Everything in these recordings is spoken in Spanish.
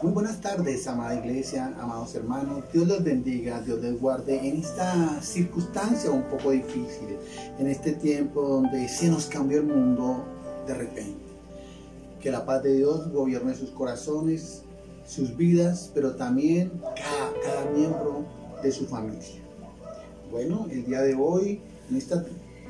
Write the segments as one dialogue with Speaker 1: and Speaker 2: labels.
Speaker 1: Muy buenas tardes, amada iglesia, amados hermanos. Dios les bendiga, Dios les guarde en esta circunstancia un poco difícil, en este tiempo donde se nos cambió el mundo de repente. Que la paz de Dios gobierne sus corazones, sus vidas, pero también cada miembro de su familia. Bueno, el día de hoy, en esta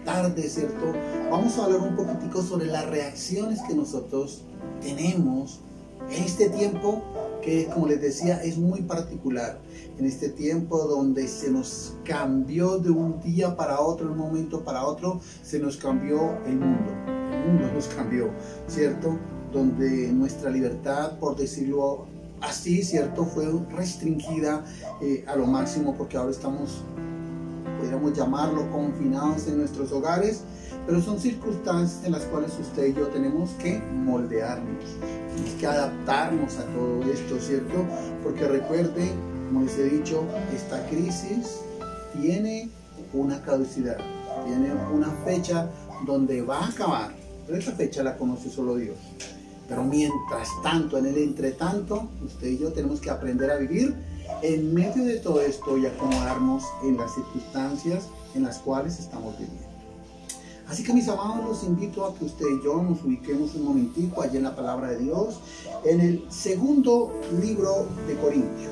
Speaker 1: tarde, ¿cierto? Vamos a hablar un poquitico sobre las reacciones que nosotros tenemos en este tiempo que, como les decía, es muy particular. En este tiempo donde se nos cambió de un día para otro, de un momento para otro, se nos cambió el mundo. El mundo nos cambió, ¿cierto? Donde nuestra libertad, por decirlo así, ¿cierto?, fue restringida a lo máximo, porque ahora estamos, podríamos llamarlo, confinados en nuestros hogares, pero son circunstancias en las cuales usted y yo tenemos que moldearnos, tenemos que adaptarnos a todo esto, ¿cierto? Porque recuerde, como les he dicho, esta crisis tiene una caducidad, tiene una fecha donde va a acabar, pero esa fecha la conoce solo Dios. Pero mientras tanto, en el entretanto, usted y yo tenemos que aprender a vivir en medio de todo esto y acomodarnos en las circunstancias en las cuales estamos viviendo. Así que, mis amados, los invito a que usted y yo nos ubiquemos un momentico allí en la palabra de Dios, en el segundo libro de Corintios,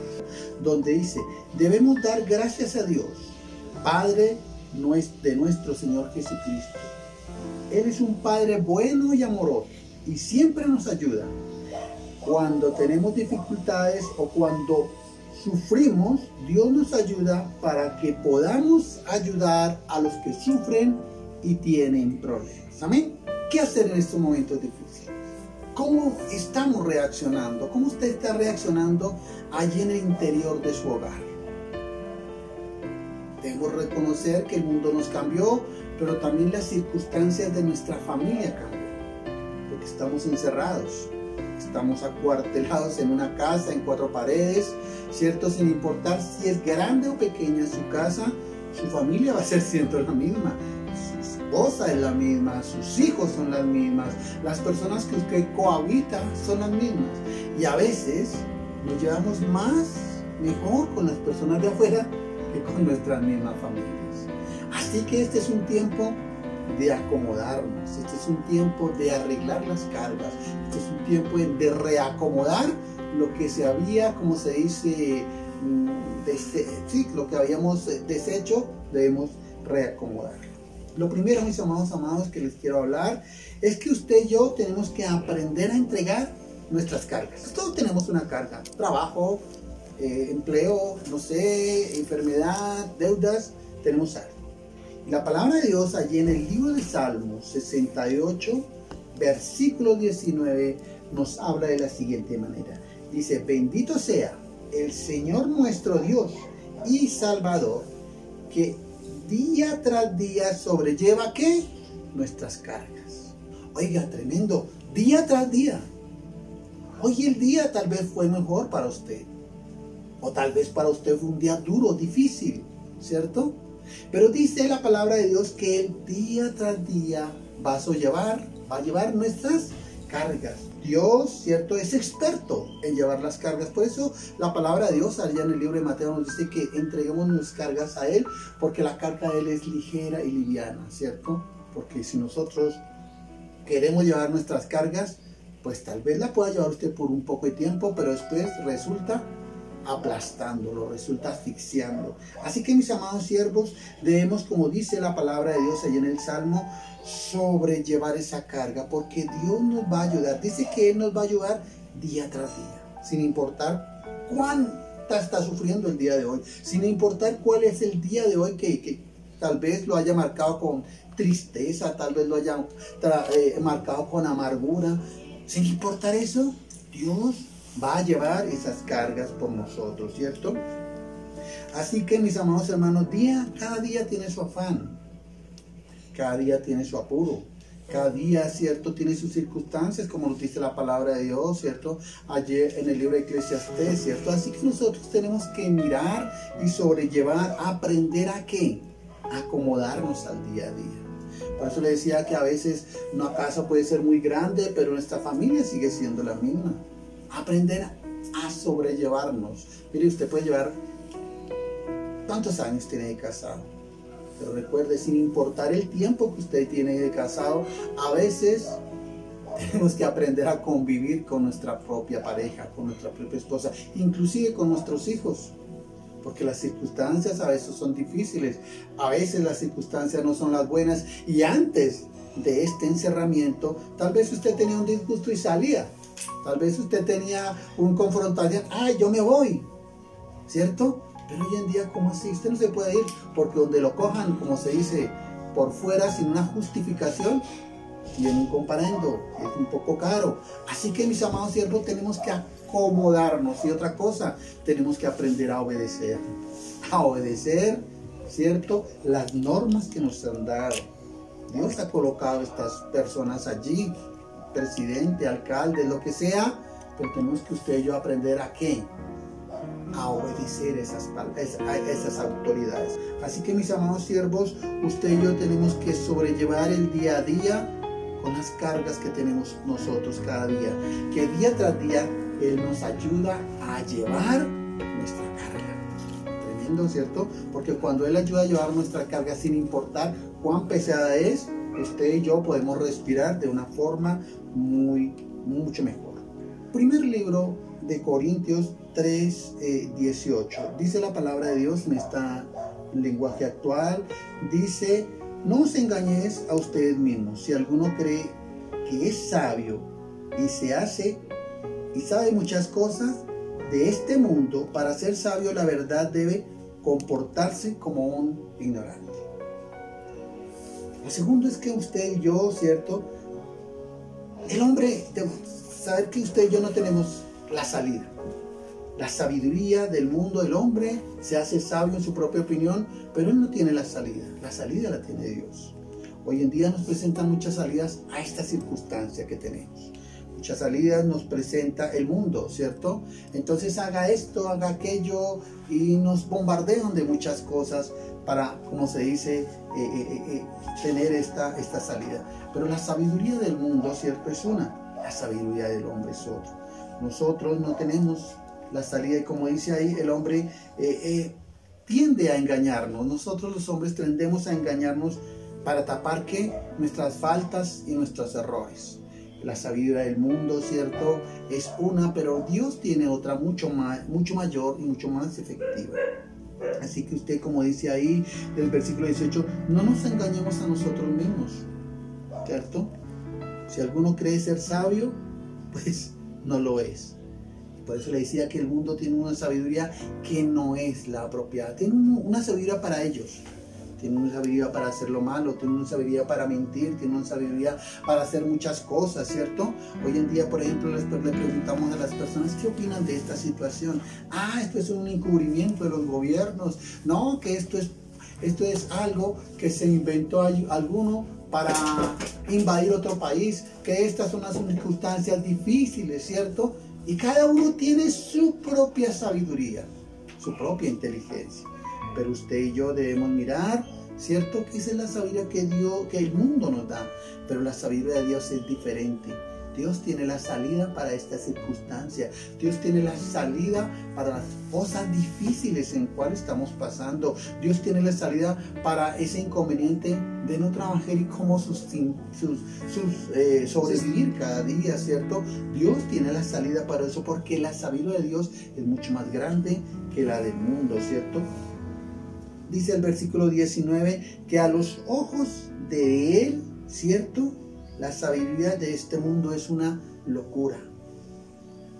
Speaker 1: donde dice: debemos dar gracias a Dios, Padre de nuestro Señor Jesucristo. Él es un Padre bueno y amoroso y siempre nos ayuda. Cuando tenemos dificultades o cuando sufrimos, Dios nos ayuda para que podamos ayudar a los que sufren y tienen problemas. Amén. ¿Qué hacer en estos momentos difíciles? ¿Cómo estamos reaccionando? ¿Cómo usted está reaccionando allí en el interior de su hogar? Debemos reconocer que el mundo nos cambió, pero también las circunstancias de nuestra familia cambian, porque estamos encerrados. Estamos acuartelados en una casa, en cuatro paredes, ¿cierto? Sin importar si es grande o pequeña su casa, su familia va a ser siempre la misma. Su esposa es la misma, sus hijos son las mismas, las personas que usted cohabita son las mismas. Y a veces nos llevamos mejor con las personas de afuera que con nuestras mismas familias. Así que este es un tiempo de acomodarnos, este es un tiempo de arreglar las cargas, este es un tiempo de reacomodar lo que se había, como se dice, lo que habíamos deshecho, debemos reacomodarlo. Lo primero, mis amados, que les quiero hablar es que usted y yo tenemos que aprender a entregar nuestras cargas. Todos tenemos una carga: trabajo, empleo, no sé, enfermedad, deudas, tenemos algo. La palabra de Dios allí en el libro de Salmos 68, versículo 19, nos habla de la siguiente manera. Dice: bendito sea el Señor nuestro Dios y Salvador, que día tras día sobrelleva, ¿qué? Nuestras cargas. Oiga, tremendo, día tras día. Hoy el día tal vez fue mejor para usted, o tal vez para usted fue un día duro, difícil, ¿cierto? Pero dice la palabra de Dios que Él día tras día va a llevar nuestras cargas. Dios, ¿cierto?, es experto en llevar las cargas. Por eso la palabra de Dios allá en el libro de Mateo nos dice que entreguemos nuestras cargas a Él, porque la carga de Él es ligera y liviana, ¿cierto? Porque si nosotros queremos llevar nuestras cargas, pues tal vez la pueda llevar usted por un poco de tiempo, pero después resulta aplastándolo, resulta asfixiando. Así que, mis amados siervos, debemos, como dice la palabra de Dios allí en el Salmo, sobrellevar esa carga, porque Dios nos va a ayudar. Dice que Él nos va a ayudar día tras día, sin importar cuánta está sufriendo el día de hoy, sin importar cuál es el día de hoy que tal vez lo haya marcado con tristeza, tal vez lo haya marcado con amargura. Sin importar eso, Dios va a llevar esas cargas por nosotros, ¿cierto? Así que, mis amados hermanos, cada día tiene su afán, cada día tiene su apuro, cada día, ¿cierto?, tiene sus circunstancias, como nos dice la palabra de Dios, ¿cierto?, ayer en el libro de Eclesiastés, ¿cierto? Así que nosotros tenemos que mirar y sobrellevar, aprender a ¿qué? A acomodarnos al día a día. Por eso le decía que a veces una casa puede ser muy grande, pero nuestra familia sigue siendo la misma. Aprender a sobrellevarnos. Mire, usted puede llevar, ¿cuántos años tiene de casado? Pero recuerde, sin importar el tiempo que usted tiene de casado, a veces tenemos que aprender a convivir con nuestra propia pareja, con nuestra propia esposa, inclusive con nuestros hijos. Porque las circunstancias a veces son difíciles, a veces las circunstancias no son las buenas, y antes de este encerramiento, tal vez usted tenía un disgusto y salía, tal vez usted tenía un confrontación, ¡ay, yo me voy! ¿Cierto? Pero hoy en día, ¿cómo así? Usted no se puede ir, porque donde lo cojan, como se dice, por fuera, sin una justificación, tiene un comparendo, es un poco caro. Así que, mis amados siervos, tenemos que acomodarnos. Y otra cosa, tenemos que aprender a obedecer, ¿cierto? Las normas que nos han dado. Dios ha colocado estas personas allí, presidente, alcalde, lo que sea, pero tenemos que usted y yo aprender ¿a qué? A obedecer a esas autoridades. Así que, mis amados siervos, usted y yo tenemos que sobrellevar el día a día con las cargas que tenemos nosotros cada día, que día tras día Él nos ayuda a llevar nuestra carga. Tremendo, ¿cierto? Porque cuando Él ayuda a llevar nuestra carga, sin importar cuán pesada es, usted y yo podemos respirar de una forma mucho mejor. Primer libro de Corintios 3:18. Dice la palabra de Dios en este lenguaje actual, dice: no os engañéis a ustedes mismos. Si alguno cree que es sabio y sabe muchas cosas de este mundo, para ser sabio, la verdad, debe comportarse como un ignorante. Lo segundo es que usted y yo, ¿cierto? El hombre, debe saber que usted y yo no tenemos la salida. La sabiduría del mundo, el hombre se hace sabio en su propia opinión, pero él no tiene la salida. La salida la tiene Dios. Hoy en día nos presentan muchas salidas a esta circunstancia que tenemos. Muchas salidas nos presenta el mundo, ¿cierto? Entonces haga esto, haga aquello, y nos bombardean de muchas cosas para, como se dice, tener esta salida. Pero la sabiduría del mundo, ¿cierto? Es una. La sabiduría del hombre es otra. Nosotros no tenemos la salida, y como dice ahí, el hombre tiende a engañarnos. Nosotros los hombres tendemos a engañarnos para tapar ¿qué? Nuestras faltas y nuestros errores. La sabiduría del mundo, ¿cierto? Es una, pero Dios tiene otra mucho mayor y mucho más efectiva. Así que usted, como dice ahí el versículo 18, no nos engañemos a nosotros mismos, ¿cierto? Si alguno cree ser sabio, pues no lo es. Por eso le decía que el mundo tiene una sabiduría que no es la apropiada. Tiene una sabiduría para ellos. Tiene una sabiduría para hacer lo malo, tiene una sabiduría para mentir, tiene una sabiduría para hacer muchas cosas, ¿cierto? Hoy en día, por ejemplo, le preguntamos a las personas qué opinan de esta situación. Esto es un encubrimiento de los gobiernos. No, que esto es algo que se inventó alguno para invadir otro país, que estas son las circunstancias difíciles, ¿cierto? Y cada uno tiene su propia sabiduría, su propia inteligencia. Pero usted y yo debemos mirar, ¿cierto? Que esa es la sabiduría que el mundo nos da. Pero la sabiduría de Dios es diferente. Dios tiene la salida para esta circunstancia. Dios tiene la salida para las cosas difíciles en cuales estamos pasando. Dios tiene la salida para ese inconveniente de no trabajar y cómo sobrevivir cada día, ¿cierto? Dios tiene la salida para eso, porque la sabiduría de Dios es mucho más grande que la del mundo, ¿cierto? Dice el versículo 19 que a los ojos de Él, ¿cierto?, la sabiduría de este mundo es una locura.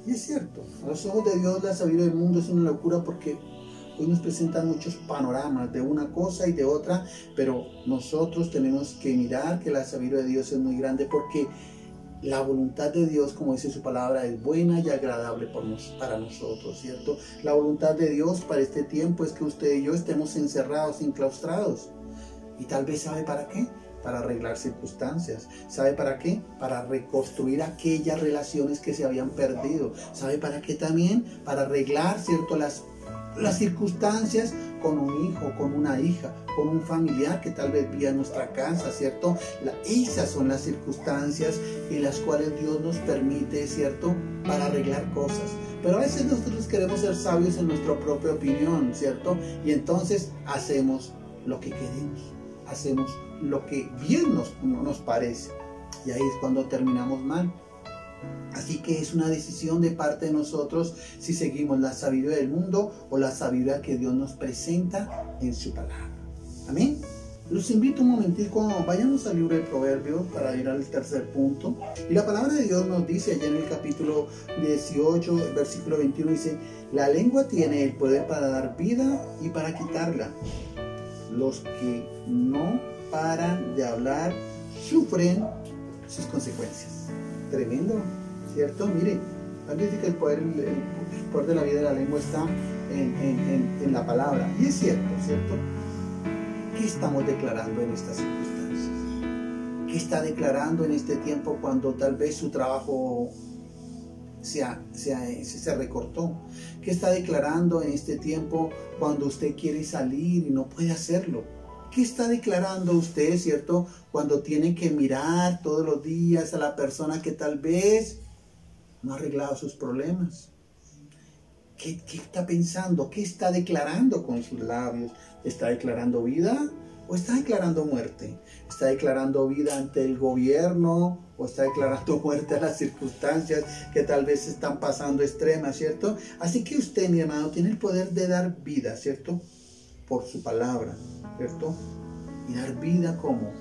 Speaker 1: Y es cierto, a los ojos de Dios la sabiduría del mundo es una locura, porque hoy nos presentan muchos panoramas de una cosa y de otra, pero nosotros tenemos que mirar que la sabiduría de Dios es muy grande, porque la voluntad de Dios, como dice su palabra, es buena y agradable para nosotros, ¿cierto? La voluntad de Dios para este tiempo es que usted y yo estemos encerrados, enclaustrados. Y tal vez, ¿sabe para qué? Para arreglar circunstancias. ¿Sabe para qué? Para reconstruir aquellas relaciones que se habían perdido. ¿Sabe para qué también? Para arreglar, ¿cierto?, las circunstancias con un hijo, con una hija, con un familiar que tal vez viva en nuestra casa, ¿cierto? Esas son las circunstancias en las cuales Dios nos permite, ¿cierto?, para arreglar cosas, Pero a veces nosotros queremos ser sabios en nuestra propia opinión, ¿cierto? Y entonces hacemos lo que queremos, hacemos lo que bien nos parece. Y ahí es cuando terminamos mal. Así que es una decisión de parte de nosotros si seguimos la sabiduría del mundo o la sabiduría que Dios nos presenta en su palabra. Amén. Los invito un momentico, vayamos al libro de Proverbios para ir al tercer punto. Y la palabra de Dios nos dice allá en el capítulo 18, el versículo 21, dice: la lengua tiene el poder para dar vida y para quitarla. Los que no paran de hablar sufren sus consecuencias. Tremendo, ¿cierto? Mire, dice que el poder de la vida de la lengua está en la palabra. Y es cierto, ¿cierto? ¿Qué estamos declarando en estas circunstancias? ¿Qué está declarando en este tiempo cuando tal vez su trabajo se recortó? ¿Qué está declarando en este tiempo cuando usted quiere salir y no puede hacerlo? ¿Qué está declarando usted, cierto, cuando tiene que mirar todos los días a la persona que tal vez no ha arreglado sus problemas? ¿Qué está pensando? ¿Qué está declarando con sus labios? ¿Está declarando vida o está declarando muerte? ¿Está declarando vida ante el gobierno o está declarando muerte a las circunstancias que tal vez están pasando extremas, ¿cierto? Así que usted, mi hermano, tiene el poder de dar vida, ¿cierto? Por su palabra, ¿cierto? Y dar vida como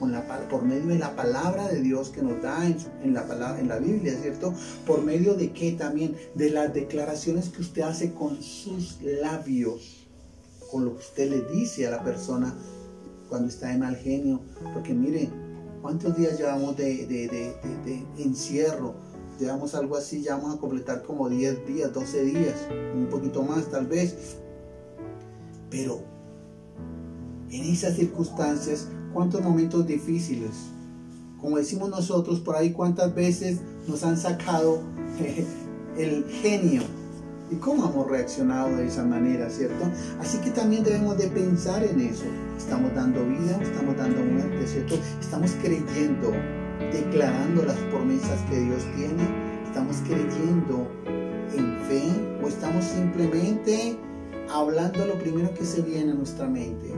Speaker 1: por medio de la palabra de Dios que nos da en la Biblia, ¿cierto? Por medio de qué también, de las declaraciones que usted hace con sus labios, con lo que usted le dice a la persona cuando está de mal genio. Porque miren, ¿cuántos días llevamos de encierro? Llevamos algo así, ya vamos a completar como 10 días, 12 días, un poquito más tal vez. Pero en esas circunstancias, ¿cuántos momentos difíciles? Como decimos nosotros por ahí, ¿cuántas veces nos han sacado el genio? ¿Y cómo hemos reaccionado de esa manera, cierto? Así que también debemos de pensar en eso. Estamos dando vida, estamos dando muerte, ¿cierto? Estamos creyendo, declarando las promesas que Dios tiene. Estamos creyendo en fe o estamos simplemente hablando lo primero que se viene a nuestra mente.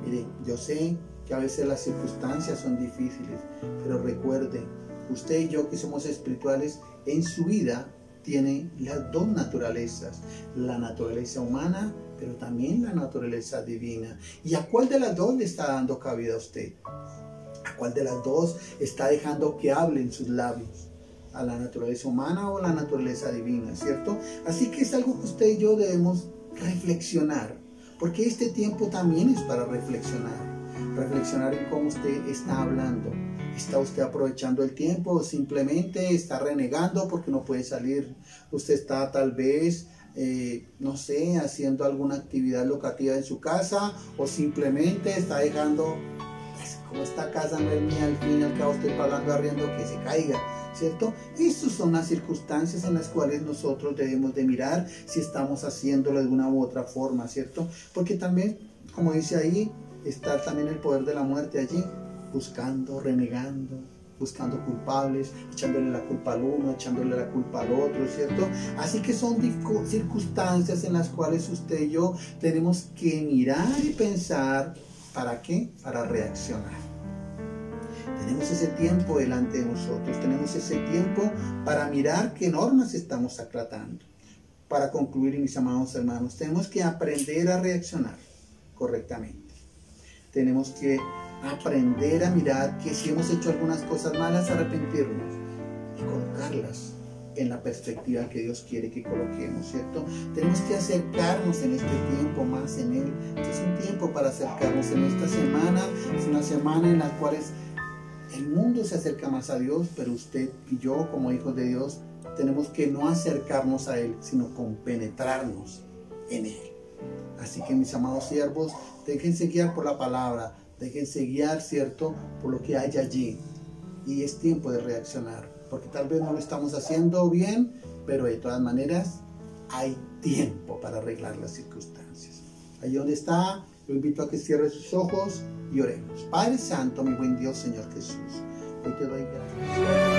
Speaker 1: Mire, yo sé que a veces las circunstancias son difíciles, pero recuerde, usted y yo que somos espirituales, en su vida tiene las dos naturalezas, la naturaleza humana, pero también la naturaleza divina. ¿Y a cuál de las dos le está dando cabida a usted? ¿A cuál de las dos está dejando que hable en sus labios? ¿A la naturaleza humana o a la naturaleza divina, cierto? Así que es algo que usted y yo debemos reflexionar, porque este tiempo también es para reflexionar en cómo usted está hablando. ¿Está usted aprovechando el tiempo o simplemente está renegando porque no puede salir? Usted está tal vez, no sé, haciendo alguna actividad locativa en su casa, o simplemente está dejando, pues, como esta casa no es mía, al fin y al cabo estoy pagando arriendo, que se caiga, ¿cierto? Estas son las circunstancias en las cuales nosotros debemos de mirar si estamos haciéndolo de una u otra forma, ¿cierto? Porque también, como dice ahí, está también el poder de la muerte allí, buscando, renegando, buscando culpables, echándole la culpa al uno, echándole la culpa al otro, ¿cierto? Así que son circunstancias en las cuales usted y yo tenemos que mirar y pensar, ¿para qué? Para reaccionar. Tenemos ese tiempo delante de nosotros, tenemos ese tiempo para mirar qué normas estamos acatando. Para concluir, mis amados hermanos, tenemos que aprender a reaccionar correctamente. Tenemos que aprender a mirar que si hemos hecho algunas cosas malas, arrepentirnos y colocarlas en la perspectiva que Dios quiere que coloquemos, ¿cierto? Tenemos que acercarnos en este tiempo más en Él. Este es un tiempo para acercarnos en esta semana. Es una semana en la cual el mundo se acerca más a Dios, pero usted y yo, como hijos de Dios, tenemos que no acercarnos a Él, sino compenetrarnos en Él. Así que, mis amados siervos, déjense guiar por la palabra, déjense guiar, ¿cierto?, por lo que hay allí. Y es tiempo de reaccionar, porque tal vez no lo estamos haciendo bien, pero de todas maneras hay tiempo para arreglar las circunstancias. Allí donde está, lo invito a que cierre sus ojos y oremos. Padre Santo, mi buen Dios, Señor Jesús, hoy te doy gracias.